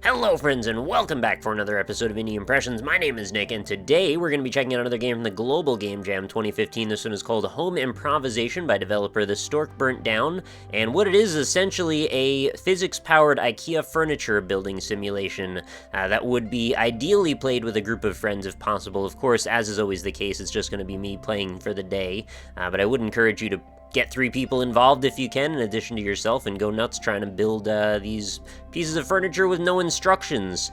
Hello friends and welcome back for another episode of Indie Impressions. My name is Nick and today we're going to be checking out another game from the Global Game Jam 2015. This one is called Home Improvisation by developer The Stork Burnt Down, and what it is essentially a physics-powered IKEA furniture building simulation that would be ideally played with a group of friends if possible. Of course, as is always the case, it's just going to be me playing for the day, but I would encourage you to get 3 people involved if you can, in addition to yourself, and go nuts trying to build these pieces of furniture with no instructions.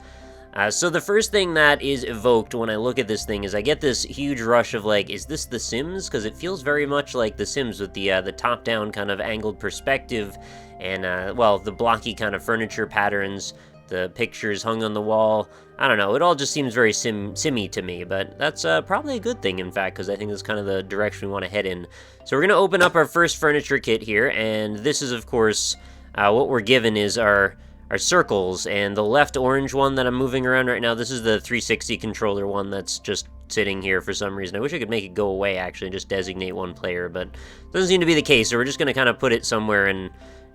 So the first thing that is evoked when I look at this thing is I get this huge rush of like, is this The Sims? Because it feels very much like The Sims with the top-down kind of angled perspective and, well, the blocky kind of furniture patterns, the pictures hung on the wall. I don't know, it all just seems very simmy to me, but that's probably a good thing, in fact, because I think that's kind of the direction we want to head in. So we're going to open up our first furniture kit here, and this is, of course, what we're given is our circles, and the left orange one that I'm moving around right now, this is the 360 controller one that's just sitting here for some reason. I wish I could make it go away, actually, and just designate one player, but it doesn't seem to be the case, so we're just going to kind of put it somewhere and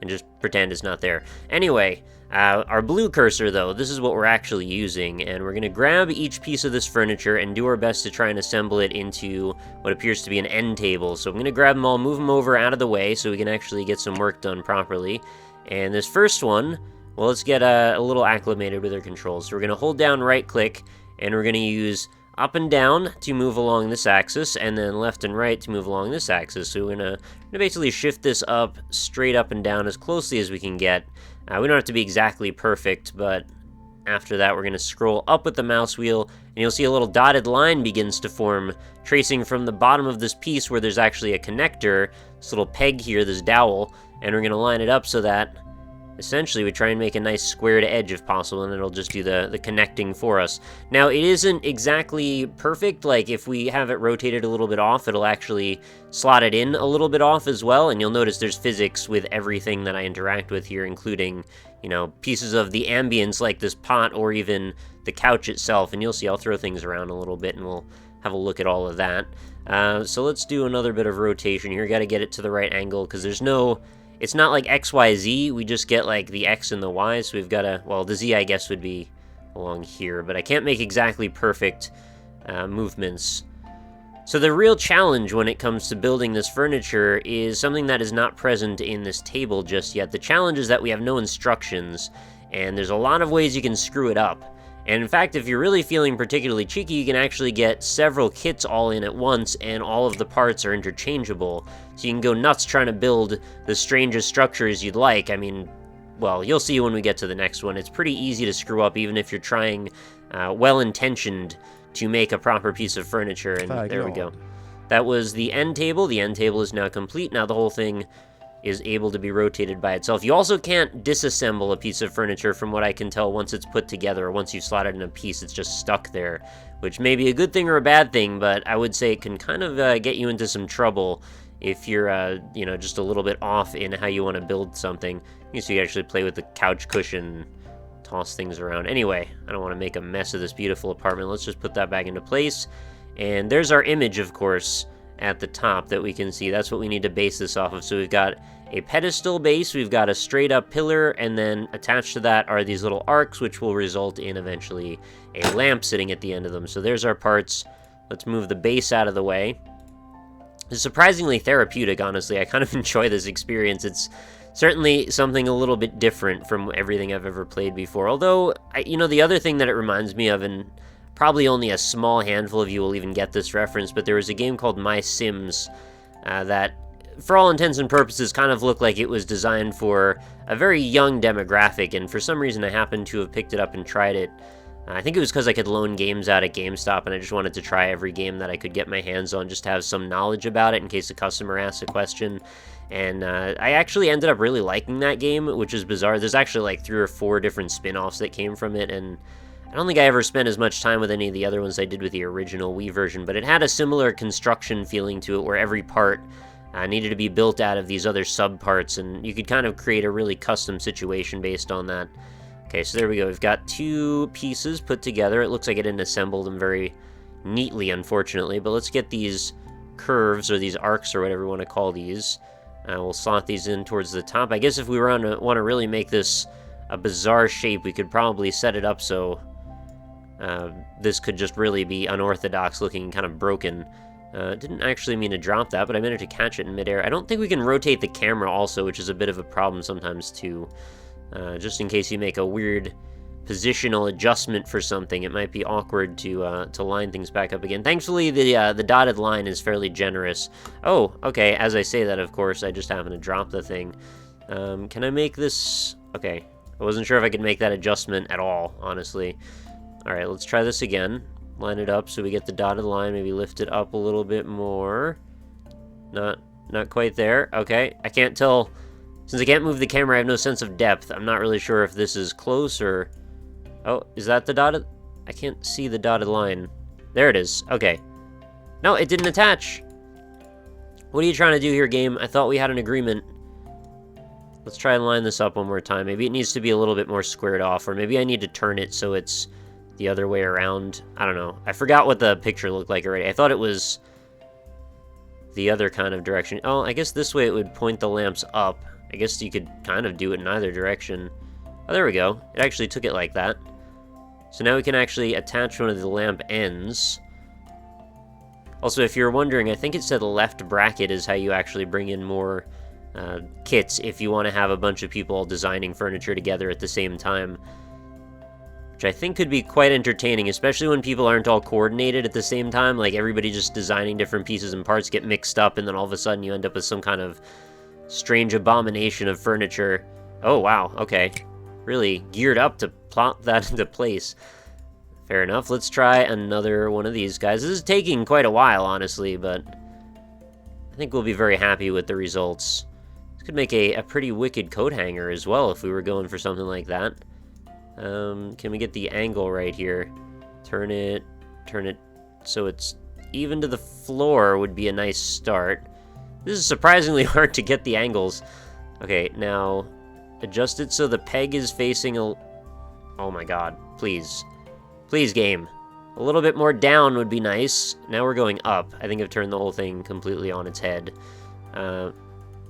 just pretend it's not there. Anyway, our blue cursor, though, this is what we're actually using, and we're going to grab each piece of this furniture and do our best to try and assemble it into what appears to be an end table. So I'm going to grab them all, move them over out of the way so we can actually get some work done properly. And this first one, well, let's get a little acclimated with our controls. So we're going to hold down right-click, and we're going to use up and down to move along this axis, and then left and right to move along this axis. So we're gonna basically shift this up, straight up and down as closely as we can get. We don't have to be exactly perfect, but after that we're gonna scroll up with the mouse wheel, and you'll see a little dotted line begins to form, tracing from the bottom of this piece where there's actually a connector, this little peg here, this dowel, and we're gonna line it up so that essentially we try and make a nice squared edge if possible, and it'll just do the connecting for us. Now, it isn't exactly perfect. Like, if we have it rotated a little bit off, it'll actually slot it in a little bit off as well, and you'll notice there's physics with everything that I interact with here, including, you know, pieces of the ambience like this pot or even the couch itself, and you'll see I'll throw things around a little bit and we'll have a look at all of that. So let's do another bit of rotation here. Got to get it to the right angle because there's no... It's not like X, Y, Z, we just get like the X and the Y, so we've got to, well, the Z I guess would be along here, but I can't make exactly perfect movements. So the real challenge when it comes to building this furniture is something that is not present in this table just yet. The challenge is that we have no instructions, and there's a lot of ways you can screw it up. And in fact, if you're really feeling particularly cheeky, you can actually get several kits all in at once, and all of the parts are interchangeable. So you can go nuts trying to build the strangest structures you'd like. I mean, well, you'll see when we get to the next one. It's pretty easy to screw up, even if you're trying well-intentioned to make a proper piece of furniture. And there we go. That was the end table. The end table is now complete. Now the whole thing is able to be rotated by itself. You also can't disassemble a piece of furniture from what I can tell once it's put together, or once you slot it in a piece, it's just stuck there, which may be a good thing or a bad thing, but I would say it can kind of get you into some trouble if you're, you know, just a little bit off in how you want to build something. You can actually play with the couch cushion, toss things around. Anyway, I don't want to make a mess of this beautiful apartment. Let's just put that back into place. And there's our image, of course, at the top that we can see. That's what we need to base this off of. So we've got a pedestal base, we've got a straight up pillar, and then attached to that are these little arcs, which will result in eventually a lamp sitting at the end of them. So there's our parts. Let's move the base out of the way. It's surprisingly therapeutic, honestly. I kind of enjoy this experience. It's certainly something a little bit different from everything I've ever played before. Although, you know, the other thing that it reminds me of, and probably only a small handful of you will even get this reference, but there was a game called My Sims that, for all intents and purposes, kind of looked like it was designed for a very young demographic, and for some reason I happened to have picked it up and tried it. I think it was because I could loan games out at GameStop, and I just wanted to try every game that I could get my hands on, just to have some knowledge about it in case a customer asks a question. And I actually ended up really liking that game, which is bizarre. There's actually like 3 or 4 different spin-offs that came from it, and I don't think I ever spent as much time with any of the other ones I did with the original Wii version, but it had a similar construction feeling to it, where every part needed to be built out of these other sub-parts, and you could kind of create a really custom situation based on that. Okay, so there we go. We've got 2 pieces put together. It looks like it didn't assemble them very neatly, unfortunately, but let's get these curves, or these arcs, or whatever we want to call these. We'll slot these in towards the top. I guess if we want to really make this a bizarre shape, we could probably set it up so this could just really be unorthodox looking, kind of broken. Didn't actually mean to drop that, but I managed to catch it in midair. I don't think we can rotate the camera also, which is a bit of a problem sometimes too. Just in case you make a weird positional adjustment for something, it might be awkward to line things back up again. Thankfully, the dotted line is fairly generous. Oh, okay, as I say that, of course, I just happen to drop the thing. Can I make this... Okay, I wasn't sure if I could make that adjustment at all, honestly. Alright, let's try this again. Line it up so we get the dotted line, maybe lift it up a little bit more. Not quite there. Okay, I can't tell... Since I can't move the camera, I have no sense of depth. I'm not really sure if this is close or... Oh, is that the dotted... I can't see the dotted line. There it is. Okay. No, it didn't attach. What are you trying to do here, game? I thought we had an agreement. Let's try and line this up one more time. Maybe it needs to be a little bit more squared off, or maybe I need to turn it so it's the other way around. I don't know. I forgot what the picture looked like already. I thought it was the other kind of direction. Oh, I guess this way it would point the lamps up. I guess you could kind of do it in either direction. Oh, there we go. It actually took it like that. So now we can actually attach one of the lamp ends. Also, if you're wondering, I think it said left bracket is how you actually bring in more kits if you want to have a bunch of people designing furniture together at the same time. Which I think could be quite entertaining, especially when people aren't all coordinated at the same time. Like, everybody just designing different pieces and parts get mixed up, and then all of a sudden you end up with some kind of strange abomination of furniture. Oh, wow, okay. Really geared up to plot that into place. Fair enough. Let's try another one of these guys. This is taking quite a while, honestly, but I think we'll be very happy with the results. This could make a pretty wicked coat hanger as well if we were going for something like that. Can we get the angle right here? Turn it so it's even to the floor would be a nice start. This is surprisingly hard to get the angles. Okay, now adjust it so the peg is facing a... Oh my god, please. Please, game. A little bit more down would be nice. Now we're going up. I think I've turned the whole thing completely on its head.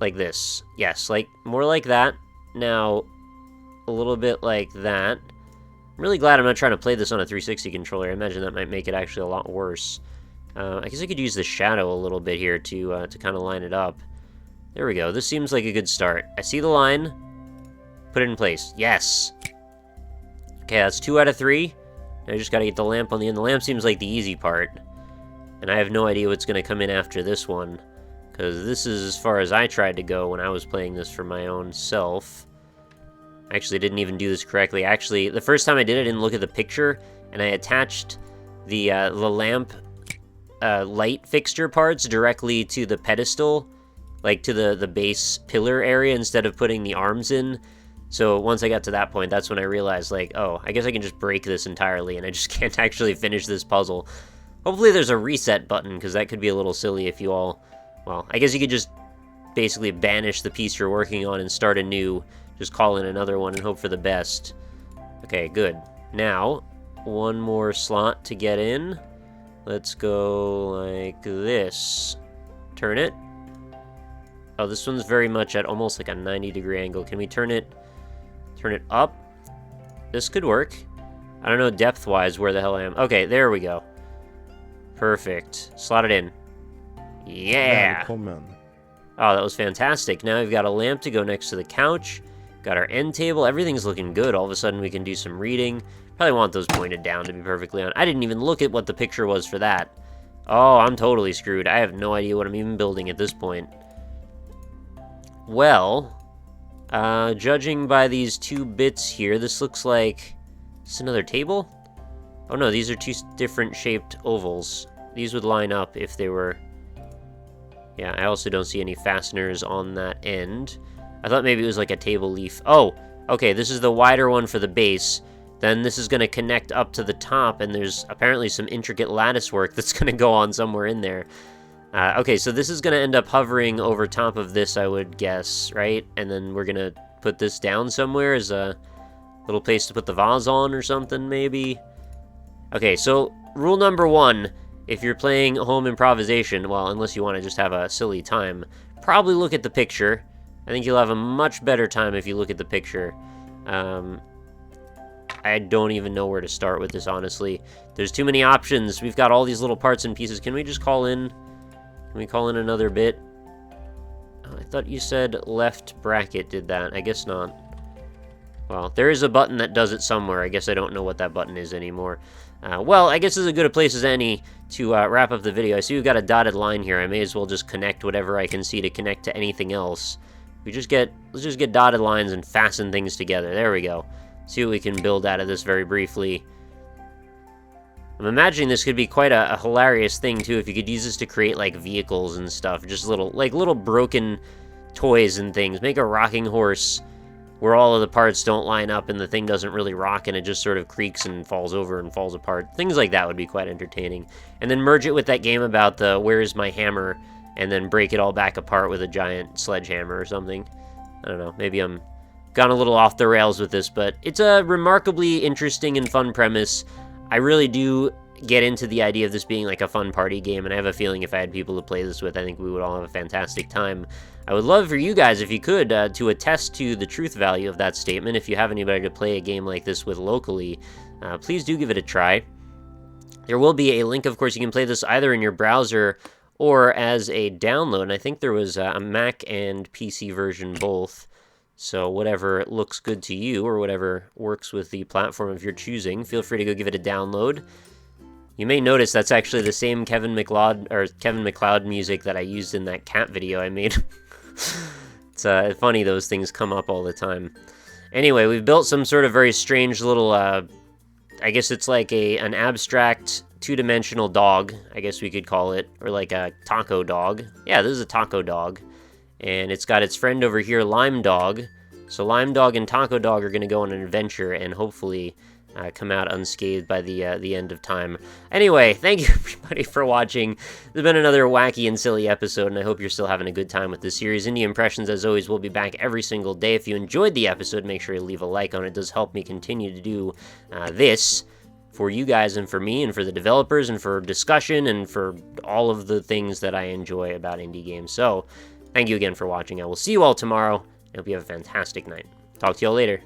Like this. Yes, like more like that. Now, a little bit like that. I'm really glad I'm not trying to play this on a 360 controller. I imagine that might make it actually a lot worse. I guess I could use the shadow a little bit here to kind of line it up. There we go. This seems like a good start. I see the line. Put it in place. Yes! Okay, that's 2 out of 3. I just gotta get the lamp on the end. The lamp seems like the easy part. And I have no idea what's gonna come in after this one. Because this is as far as I tried to go when I was playing this for my own self. I actually didn't even do this correctly. Actually, the first time I did it, I didn't look at the picture. And I attached the lamp light fixture parts directly to the pedestal. Like to the base pillar area instead of putting the arms in. So once I got to that point, that's when I realized, like, oh, I guess I can just break this entirely, and I just can't actually finish this puzzle. Hopefully there's a reset button, because that could be a little silly if you all... Well, I guess you could just basically banish the piece you're working on and start anew, just call in another one and hope for the best. Okay, good. Now, one more slot to get in. Let's go like this. Turn it. Oh, this one's very much at almost like a 90-degree angle. Can we turn it up? This could work. I don't know depth-wise where the hell I am. Okay, there we go. Perfect. Slot it in. Yeah! Välkommen. Oh, that was fantastic. Now we've got a lamp to go next to the couch. Got our end table. Everything's looking good. All of a sudden we can do some reading. Probably want those pointed down, to be perfectly honest. I didn't even look at what the picture was for that. Oh, I'm totally screwed. I have no idea what I'm even building at this point. Well, judging by these 2 bits here, this looks like... Is this another table? Oh no, these are 2 different shaped ovals. These would line up if they were... Yeah, I also don't see any fasteners on that end. I thought maybe it was like a table leaf. Oh, okay, this is the wider one for the base. Then this is going to connect up to the top, and there's apparently some intricate lattice work that's going to go on somewhere in there. Okay, so this is going to end up hovering over top of this, I would guess, right? And then we're going to put this down somewhere as a little place to put the vase on or something, maybe? Okay, so rule number 1, if you're playing home improvisation, well, unless you want to just have a silly time, probably look at the picture. I think you'll have a much better time if you look at the picture. I don't even know where to start with this, honestly. There's too many options. We've got all these little parts and pieces. Can we just call in? Can we call in another bit? Oh, I thought you said left bracket did that. I guess not. Well, there is a button that does it somewhere. I guess I don't know what that button is anymore. Well, I guess this is as good a place as any to wrap up the video. I see we've got a dotted line here. I may as well just connect whatever I can see to connect to anything else. Let's just get dotted lines and fasten things together. There we go. See what we can build out of this very briefly. I'm imagining this could be quite a hilarious thing too if you could use this to create like vehicles and stuff. Just little broken toys and things. Make a rocking horse where all of the parts don't line up and the thing doesn't really rock and it just sort of creaks and falls over and falls apart. Things like that would be quite entertaining. And then merge it with that game about the where is my hammer, and then break it all back apart with a giant sledgehammer or something. I don't know, maybe I'm gone a little off the rails with this, but it's a remarkably interesting and fun premise. I really do get into the idea of this being like a fun party game, and I have a feeling if I had people to play this with, I think we would all have a fantastic time. I would love for you guys, if you could, to attest to the truth value of that statement. If you have anybody to play a game like this with locally, please do give it a try. There will be a link, of course. You can play this either in your browser or as a download, and I think there was a Mac and PC version both. So whatever looks good to you, or whatever works with the platform of your choosing, feel free to go give it a download. You may notice that's actually the same Kevin MacLeod music that I used in that cat video I made. It's funny, those things come up all the time. Anyway, we've built some sort of very strange little, I guess it's like an abstract two-dimensional dog, I guess we could call it, or like a taco dog. Yeah, this is a taco dog. And it's got its friend over here, Lime Dog. So Lime Dog and Taco Dog are going to go on an adventure and hopefully come out unscathed by the end of time. Anyway, thank you everybody for watching. There's been another wacky and silly episode, and I hope you're still having a good time with this series. Indie Impressions, as always, will be back every single day. If you enjoyed the episode, make sure you leave a like on it. It does help me continue to do this for you guys and for me and for the developers and for discussion and for all of the things that I enjoy about indie games. So, thank you again for watching. I will see you all tomorrow. I hope you have a fantastic night. Talk to you all later.